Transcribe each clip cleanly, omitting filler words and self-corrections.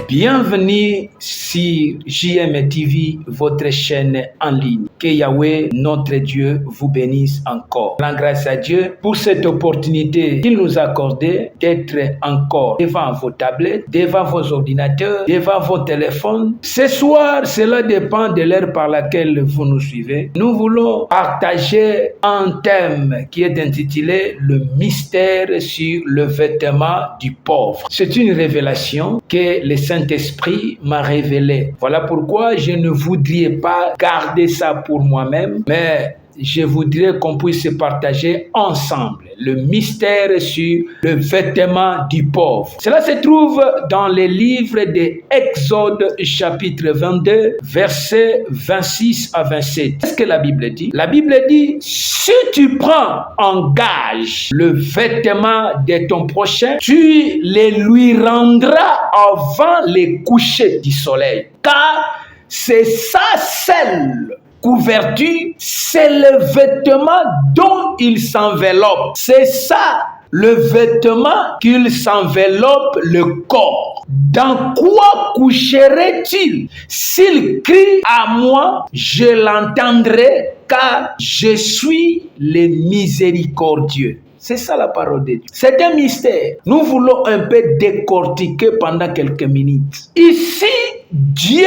Bienvenue sur JM TV, votre chaîne en ligne. Que Yahweh, notre Dieu, vous bénisse encore. Rends grâce à Dieu pour cette opportunité qu'il nous a accordée d'être encore devant vos tablettes, devant vos ordinateurs, devant vos téléphones. Ce soir, cela dépend de l'heure par laquelle vous nous suivez. Nous voulons partager un thème qui est intitulé « Le mystère sur le vêtement du pauvre ». C'est une révélation que le Saint-Esprit m'a révélée. Voilà pourquoi je ne voudrais pas garder ça pour moi-même, mais je voudrais qu'on puisse partager ensemble le mystère sur le vêtement du pauvre. Cela se trouve dans le livre d'Exode chapitre 22, versets 26 à 27. Qu'est-ce que la Bible dit? La Bible dit, si tu prends en gage le vêtement de ton prochain, tu le lui rendras avant le coucher du soleil. Car c'est ça seul couverture, c'est le vêtement dont il s'enveloppe. C'est ça, le vêtement qu'il s'enveloppe le corps. Dans quoi coucherait-il? S'il crie à moi, je l'entendrai, car je suis le miséricordieux. C'est ça la parole de Dieu. C'est un mystère. Nous voulons un peu décortiquer pendant quelques minutes. Ici, Dieu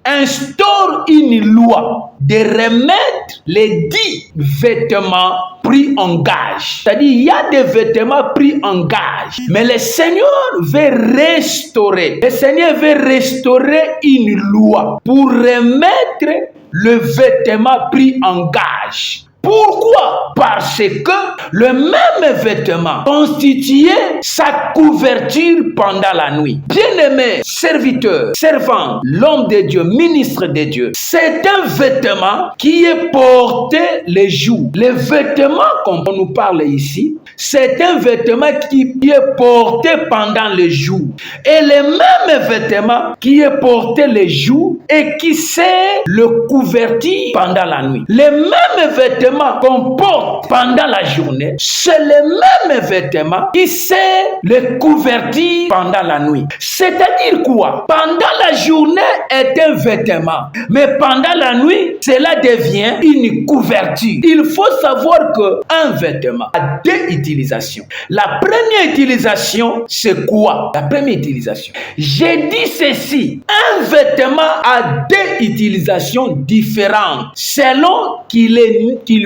instaure une loi de remettre les 10 vêtements pris en gage. C'est-à-dire, il y a des vêtements pris en gage, mais le Seigneur veut restaurer. Le Seigneur veut restaurer une loi pour remettre le vêtement pris en gage. Pourquoi? Parce que le même vêtement constituait sa couverture pendant la nuit. Bien-aimé, serviteur, servant, l'homme de Dieu, ministre de Dieu, c'est un vêtement qui est porté les jours. Le vêtement, comme on nous parle ici, c'est un vêtement qui est porté pendant les jours. Et le même vêtement qui est porté les jours et qui sert le couverture pendant la nuit. Le même vêtement qu'on porte pendant la journée, c'est le même vêtement qui sert le couverture pendant la nuit. C'est-à-dire quoi? Pendant la journée est un vêtement, mais pendant la nuit, cela devient une couverture. Il faut savoir qu'un vêtement a deux utilisations. La première utilisation, c'est quoi? La première utilisation. J'ai dit ceci, un vêtement a deux utilisations différentes selon qu'il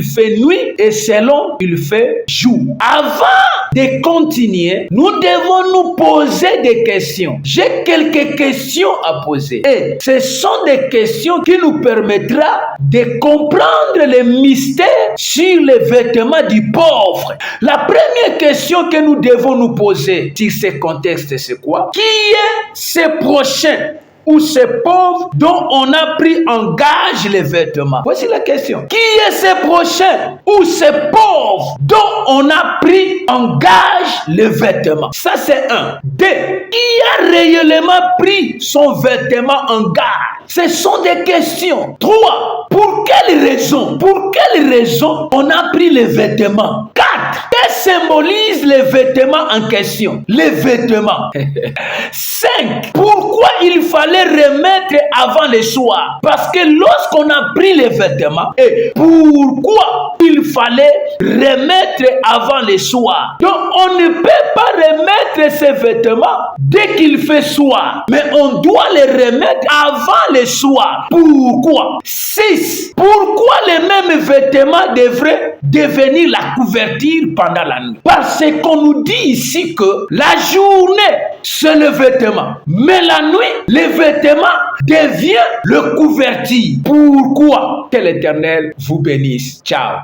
fait nuit et selon qu'il fait jour. Avant de continuer, nous devons nous poser des questions. J'ai quelques questions à poser. Et ce sont des questions qui nous permettront de comprendre les mystères sur les vêtements du pauvre. La première question que nous devons nous poser sur ce contexte, c'est quoi? Qui est ce prochain ou ces pauvres dont on a pris en gage les vêtements? Voici la question. Qui est ces prochains ou ces pauvres dont on a pris en gage les vêtements? Ça, c'est un. Deux, qui a réellement pris son vêtement en gage? Ce sont des questions. Trois, pour quelle raison? Pour quelle raison on a pris les vêtements? Quatre, que symbolisent les vêtements en question? Les vêtements. Cinq, pourquoi il fallait remettre avant le soir? Parce que lorsqu'on a pris les vêtements, et pourquoi il fallait remettre avant le soir? Donc on ne peut pas remettre ces vêtements dès qu'il fait soir, mais on doit les remettre avant le soir. Pourquoi? 6. Pourquoi les mêmes vêtements devraient devenir la couverture pendant la nuit? Parce qu'on nous dit ici que la journée, c'est le vêtement, mais la nuit, le vêtement devient le couverture. Pourquoi? Que l'Éternel vous bénisse. Ciao.